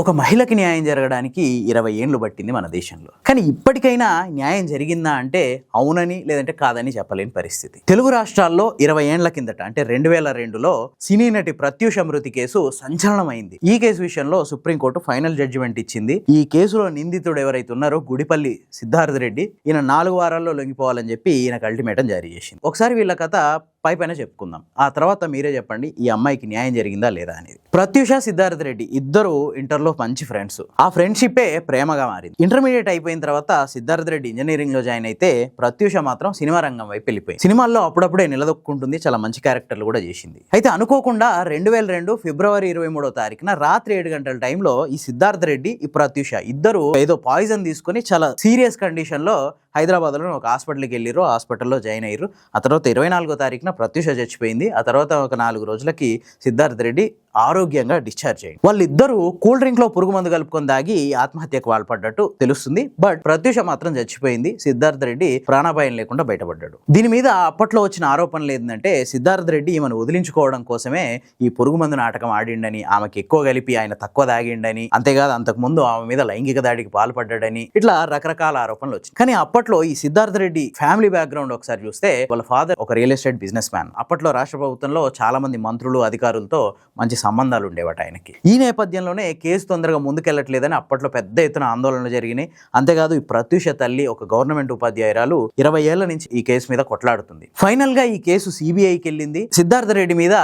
ఒక మహిళకి న్యాయం జరగడానికి 20 ఏళ్ళు పట్టింది మన దేశంలో. కానీ ఇప్పటికైనా న్యాయం జరిగిందా అంటే అవునని లేదంటే కాదని చెప్పలేని పరిస్థితి. తెలుగు రాష్ట్రాల్లో 20 ఏళ్ల కిందట అంటే 2002లో సినీ నటి ప్రత్యూష మృతి కేసు సంచలనమైంది. ఈ కేసు విషయంలో సుప్రీంకోర్టు ఫైనల్ జడ్జిమెంట్ ఇచ్చింది. ఈ కేసులో నిందితుడు ఎవరైతే ఉన్నారో గుడిపల్లి సిద్ధార్థ రెడ్డి, ఈయన 4 వారాల్లో లొంగిపోవాలని చెప్పి ఈయనకు అల్టిమేటం జారీ చేసింది. ఒకసారి వీళ్ళ కథ పైన చెప్పుకుందాం, ఆ తర్వాత మీరే చెప్పండి ఈ అమ్మాయికి న్యాయం జరిగిందా లేదా అనేది. ప్రత్యూష సిద్ధార్థ రెడ్డి ఇద్దరు ఇంటర్లో మంచి ఫ్రెండ్స్. ఆ ఫ్రెండ్షిప్పే ప్రేమగా మారింది. ఇంటర్మీడియట్ అయిపోయిన తర్వాత సిద్ధార్థ రెడ్డి ఇంజనీరింగ్ లో జాయిన్ అయితే ప్రత్యూష మాత్రం సినిమా రంగం వైపు వెళ్ళిపోయింది. సినిమాల్లో అప్పుడప్పుడే నిలదొక్కుంటుంది, చాలా మంచి క్యారెక్టర్లు కూడా చేసింది. అయితే అనుకోకుండా 2002 ఫిబ్రవరి 23వ తారీఖున రాత్రి 7 గంటల టైంలో ఈ సిద్ధార్థ రెడ్డి ఈ ప్రత్యూష ఇద్దరు ఏదో పాయిజన్ తీసుకుని చాలా సీరియస్ కండిషన్ లో హైదరాబాద్ లో ఒక హాస్పిటల్కి వెళ్ళిరు. హాస్పిటల్లో జాయిన్ అయ్యారు. ఆ తర్వాత 24వ తారీఖున ప్రత్యూష చచ్చిపోయింది. ఆ తర్వాత ఒక 4 రోజులకి సిద్ధార్థ రెడ్డి ఆరోగ్యంగా డిశ్చార్జ్ అయ్యింది. వాళ్ళిద్దరూ కూల్ డ్రింక్ లో పురుగు మందు కలుపుకొని దాగి ఆత్మహత్యకు పాల్పడ్డట్టు తెలుస్తుంది. బట్ ప్రత్యూష మాత్రం చచ్చిపోయింది. సిద్ధార్థ రెడ్డి ప్రాణాపాయం లేకుండా బయటపడ్డాడు. దీని మీద అప్పట్లో వచ్చిన ఆరోపణలు ఏంటంటే సిద్ధార్థ రెడ్డి ఈమెను వదిలించుకోవడం కోసమే ఈ పురుగు మందు నాటకం ఆడిండని, ఆమెకి ఎక్కువ కలిపి ఆయన తక్కువ తాగిండని, అంతేకాదు అంతకు ముందు ఆమె మీద లైంగిక దాడికి పాల్పడ్డాడని, ఇట్లా రకరకాల ఆరోపణలు వచ్చాయి. కానీ అప్పట్లో ఈ సిద్ధార్థ రెడ్డి ఫ్యామిలీ బ్యాక్గ్రౌండ్ ఒకసారి చూస్తే వాళ్ళ ఫాదర్ ఒక రియల్ ఎస్టేట్ బిజినెస్ మ్యాన్. అప్పట్లో రాష్ట్ర ప్రభుత్వంలో చాలా మంది మంత్రులు అధికారులతో మంచి సంబంధాలు ఉండేవట ఆయనకి. ఈ నేపథ్యంలోనే కేసు తొందరగా ముందుకెళ్లట్లేదని అప్పట్లో పెద్ద ఎత్తున ఆందోళనలు జరిగినాయి. అంతేకాదు ఈ ప్రత్యూష తల్లి ఒక గవర్నమెంట్ ఉపాధ్యాయురాలు 20 ఏళ్ల నుంచి ఈ కేసు మీద కొట్లాడుతుంది. ఫైనల్ గా ఈ కేసు సిబిఐకి వెళ్ళింది. సిద్ధార్థ రెడ్డి మీద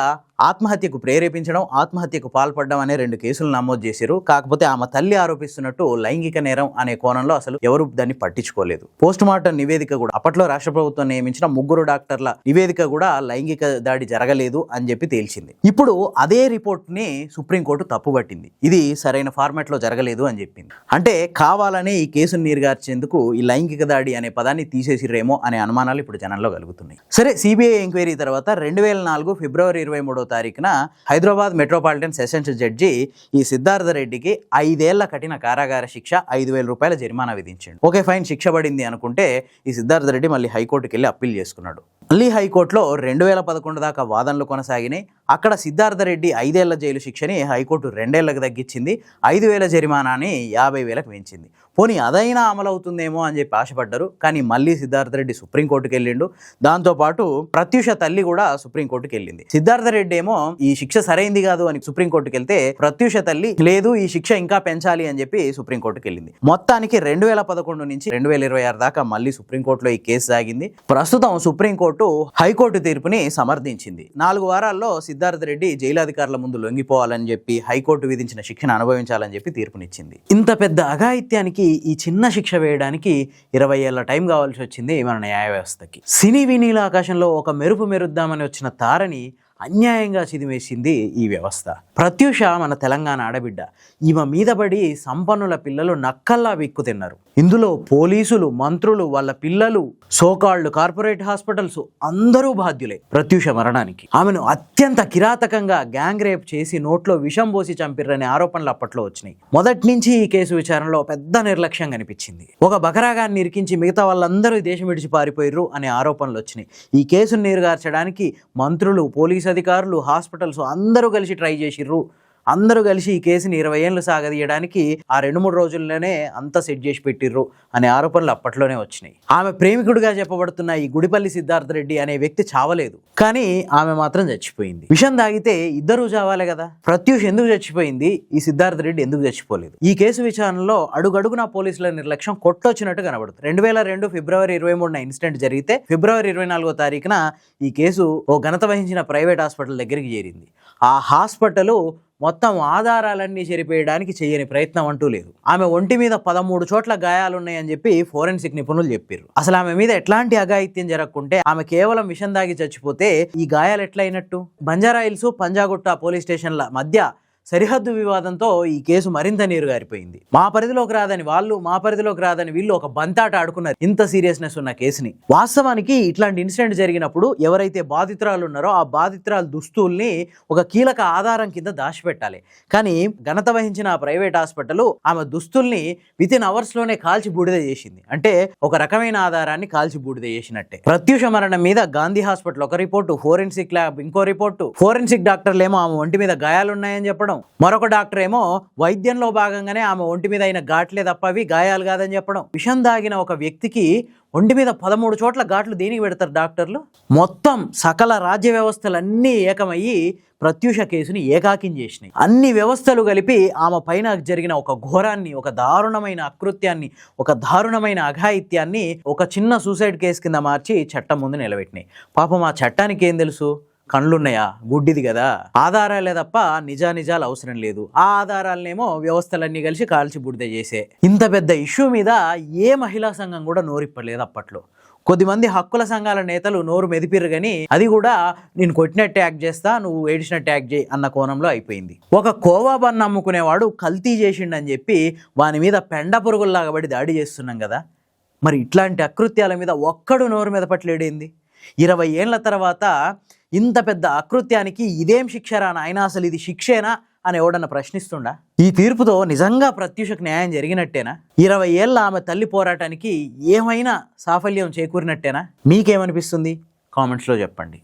ఆత్మహత్యకు ప్రేరేపించడం, ఆత్మహత్యకు పాల్పడడం అనే 2 కేసులు నమోదు చేశారు. కాకపోతే ఆమె తల్లి ఆరోపిస్తున్నట్టు లైంగిక నేరం అనే కోణంలో అసలు ఎవరు దాన్ని పట్టించుకోలేదు. పోస్ట్ మార్టం నివేదిక కూడా అప్పట్లో రాష్ట్ర ప్రభుత్వం నియమించిన 3 డాక్టర్ల నివేదిక కూడా లైంగిక దాడి జరగలేదు అని చెప్పి తేల్చింది. ఇప్పుడు అదే రిపోర్ట్ ని సుప్రీంకోర్టు తప్పుపట్టింది. ఇది సరైన ఫార్మాట్ లో జరగలేదు అని చెప్పింది. అంటే కావాలనే ఈ కేసును నీరుగార్చేందుకు ఈ లైంగిక దాడి అనే పదాన్ని తీసేసిరేమో అనే అనుమానాలు ఇప్పుడు జనంలో కలుగుతున్నాయి. సరే, సిబిఐ ఎంక్వైరీ తర్వాత 2004 ఫిబ్రవరి 23వ తారీఖున హైదరాబాద్ మెట్రోపాలిటన్ సెషన్స్ జడ్జి ఈ సిద్ధార్థ రెడ్డికి 5 ఏళ్ల కఠిన కారాగార శిక్ష, 5,000 రూపాయల జరిమానా విధించాడు. ఓకే ఫైన్, శిక్ష పడింది అనుకుంటే ఈ సిద్ధార్థ రెడ్డి మళ్ళీ హైకోర్టుకి వెళ్ళి అప్పీల్ చేసుకున్నాడు. మళ్ళీ హైకోర్టులో 2011 దాకా వాదనలు కొనసాగినాయి. అక్కడ సిద్ధార్థ రెడ్డి 5 ఏళ్ల జైలు శిక్షని హైకోర్టు 2 ఏళ్లకు తగ్గించింది. 5,000 జరిమానాని 50,000కు పెంచింది. పోనీ అదైనా అమలవుతుందేమో అని చెప్పి ఆశపడ్డారు. కానీ మళ్ళీ సిద్ధార్థ రెడ్డి సుప్రీంకోర్టుకి వెళ్ళిండు. దాంతోపాటు ప్రత్యూష తల్లి కూడా సుప్రీంకోర్టుకి వెళ్ళింది. సిద్ధార్థ రెడ్డి ఏమో ఈ శిక్ష సరైంది కాదు అని సుప్రీంకోర్టుకి వెళ్తే ప్రత్యూష తల్లి లేదు ఈ శిక్ష ఇంకా పెంచాలి అని చెప్పి సుప్రీంకోర్టుకి వెళ్ళింది. మొత్తానికి 2011 నుంచి 2026 దాకా మళ్ళీ సుప్రీంకోర్టులో ఈ కేసు సాగింది. ప్రస్తుతం సుప్రీంకోర్టు హైకోర్టు తీర్పుని సమర్థించింది. 4 వారాల్లో సిద్ధార్థ రెడ్డి జైలు అధికారుల ముందు లొంగిపోవాలని చెప్పి, హైకోర్టు విధించిన శిక్షను అనుభవించాలని చెప్పి తీర్పునిచ్చింది. ఇంత పెద్ద అఘాయిత్యానికి ఈ చిన్న శిక్ష వేయడానికి 20 ఏళ్ల టైం కావాల్సి వచ్చింది మన న్యాయ వ్యవస్థకి. సినీ వినీల ఆకాశంలో ఒక మెరుపు మెరుద్దామని వచ్చిన తారని అన్యాయంగా చిదిమేసింది ఈ వ్యవస్థ. ప్రత్యూష మన తెలంగాణ ఆడబిడ్డ. ఈమె మీద పడి సంపన్నుల పిల్లలు నక్కల్లా విక్కు తిన్నారు. ఇందులో పోలీసులు, మంత్రులు, వాళ్ళ పిల్లలు, సోకాళ్ళు కార్పొరేట్ హాస్పిటల్స్ అందరూ బాధ్యులే ప్రత్యూష మరణానికి. ఆమెను అత్యంత కిరాతకంగా గ్యాంగ్ రేప్ చేసి నోట్లో విషం పోసి చంపిర్రనే ఆరోపణలు అప్పట్లో వచ్చినాయి. మొదటి నుంచి ఈ కేసు విచారణలో పెద్ద నిర్లక్ష్యం కనిపించింది. ఒక బకరాగాన్ని ఇరికించి మిగతా వాళ్ళందరూ దేశం విడిచి పారిపోయారు అనే ఆరోపణలు వచ్చినాయి. ఈ కేసును నీరుగార్చడానికి మంత్రులు, పోలీసు అధికారులు, హాస్పిటల్స్ అందరూ కలిసి ట్రై చేసిర్రు. అందరూ కలిసి ఈ కేసుని 20 ఏళ్ళు సాగదీయడానికి ఆ 2-3 రోజుల్లోనే అంతా సెట్ చేసి పెట్టిర్రు అనే ఆరోపణలు అప్పట్లోనే వచ్చినాయి. ఆమె ప్రేమికుడిగా చెప్పబడుతున్న ఈ గుడిపల్లి సిద్ధార్థ రెడ్డి అనే వ్యక్తి చావలేదు, కానీ ఆమె మాత్రం చచ్చిపోయింది. విషం తాగితే ఇద్దరూ చావాలి కదా. ప్రత్యూష్ ఎందుకు చచ్చిపోయింది, ఈ సిద్ధార్థ రెడ్డి ఎందుకు చచ్చిపోలేదు? ఈ కేసు విచారణలో అడుగడుగునా పోలీసుల నిర్లక్ష్యం కొట్టొచ్చినట్టు కనబడుతుంది. 2002 ఫిబ్రవరి 23న ఇన్సిడెంట్ జరిగితే ఫిబ్రవరి 24వ తారీఖున ఈ కేసు ఓ ఘనత వహించిన ప్రైవేట్ హాస్పిటల్ దగ్గరికి చేరింది. ఆ హాస్పిటల్ మొత్తం ఆధారాలన్నీ చెరిపేయడానికి చేయని ప్రయత్నం అంటూ లేదు. ఆమె ఒంటి మీద 13 చోట్ల గాయాలున్నాయని చెప్పి ఫోరెన్సిక్ నిపుణులు చెప్పారు. అసలు ఆమె మీద ఎట్లాంటి అఘాయిత్యం జరగకుంటే ఆమె కేవలం విషం దాగి చచ్చిపోతే ఈ గాయాలు ఎట్లయినట్టు? బంజారాహిల్స్, పంజాగుట్ట పోలీస్ స్టేషన్ల మధ్య సరిహద్దు వివాదంతో ఈ కేసు మరింత నీరుగారిపోయింది. మా పరిధిలోకి రాదని వాళ్ళు, మా పరిధిలోకి రాదని వీళ్ళు ఒక బంతాట ఆడుకున్నారు ఇంత సీరియస్నెస్ ఉన్న కేసుని. వాస్తవానికి ఇట్లాంటి ఇన్సిడెంట్ జరిగినప్పుడు ఎవరైతే బాధితురాలు ఉన్నారో ఆ బాధితురాలు దుస్తుల్ని ఒక కీలక ఆధారం కింద దాచిపెట్టాలి. కానీ ఘనత వహించిన ఆ ప్రైవేట్ హాస్పిటల్ ఆమె దుస్తుల్ని వితిన్ అవర్స్ లోనే కాల్చి బూడిద చేసింది. అంటే ఒక రకమైన ఆధారాన్ని కాల్చి బూడిద చేసినట్టే. ప్రత్యూష మరణం మీద గాంధీ హాస్పిటల్ ఒక రిపోర్టు, ఫోరెన్సిక్ ల్యాబ్ ఇంకో రిపోర్టు, ఫోరెన్సిక్ డాక్టర్లేమో ఆమె ఒంటి మీద గాయాలున్నాయని చెప్పడం, మరొక డాక్టర్ ఏమో వైద్యంలో భాగంగానే ఆమె ఒంటి మీద అయిన ఘాట్లే తప్ప అవి గాయాలు కాదని చెప్పడం. విషం దాగిన ఒక వ్యక్తికి ఒంటి మీద 13 చోట్ల ఘాట్లు దేనికి పెడతారు డాక్టర్లు? మొత్తం సకల రాజ్య వ్యవస్థలన్నీ ఏకమయ్యి ప్రత్యూష కేసుని ఏకాకిం చేసినాయి. అన్ని వ్యవస్థలు కలిపి ఆమె పైన జరిగిన ఒక ఘోరాన్ని, ఒక దారుణమైన అకృత్యాన్ని, ఒక దారుణమైన అఘాయిత్యాన్ని ఒక చిన్న సూసైడ్ కేసు కింద మార్చి చట్టం ముందు నిలబెట్టినాయి. పాపం ఆ చట్టానికి ఏం తెలుసు? కళ్ళున్నాయా? గుడ్డిది కదా. ఆధారాలే తప్ప నిజాలు అవసరం లేదు. ఆ ఆధారాలనేమో వ్యవస్థలన్నీ కలిసి కాల్చి బుడిద చేసే. ఇంత పెద్ద ఇష్యూ మీద ఏ మహిళా సంఘం కూడా నోరిప్పలేదు అప్పట్లో. కొద్దిమంది హక్కుల సంఘాల నేతలు నోరు మెదిపిర్రు కానీ అది కూడా నేను కొట్టినట్టు యాక్ట్ చేస్తా, నువ్వు ఏడిచినట్టు యాక్ట్ చేయి అన్న కోణంలో అయిపోయింది. ఒక కోవా బన్ అమ్ముకునేవాడు కల్తీ చేసిండని చెప్పి వాని మీద పెండ పురుగుల్లాగా పడి దాడి చేస్తున్నాం కదా. మరి ఇట్లాంటి అకృత్యాల మీద ఒక్కడు నోరు మెదపట్లేడేంది? 20 ఏళ్ల తర్వాత ఇంత పెద్ద అకృత్యానికి ఇదేం శిక్షరా నాయనా, అసలు ఇది శిక్షేనా అని ఎవడన్నా ప్రశ్నిస్తుండా? ఈ తీర్పుతో నిజంగా ప్రత్యూషకు న్యాయం జరిగినట్టేనా? 20 ఏళ్ళ ఆమె తల్లి పోరాటానికి ఏమైనా సాఫల్యం చేకూరినట్టేనా? మీకేమనిపిస్తుంది? కామెంట్స్లో చెప్పండి.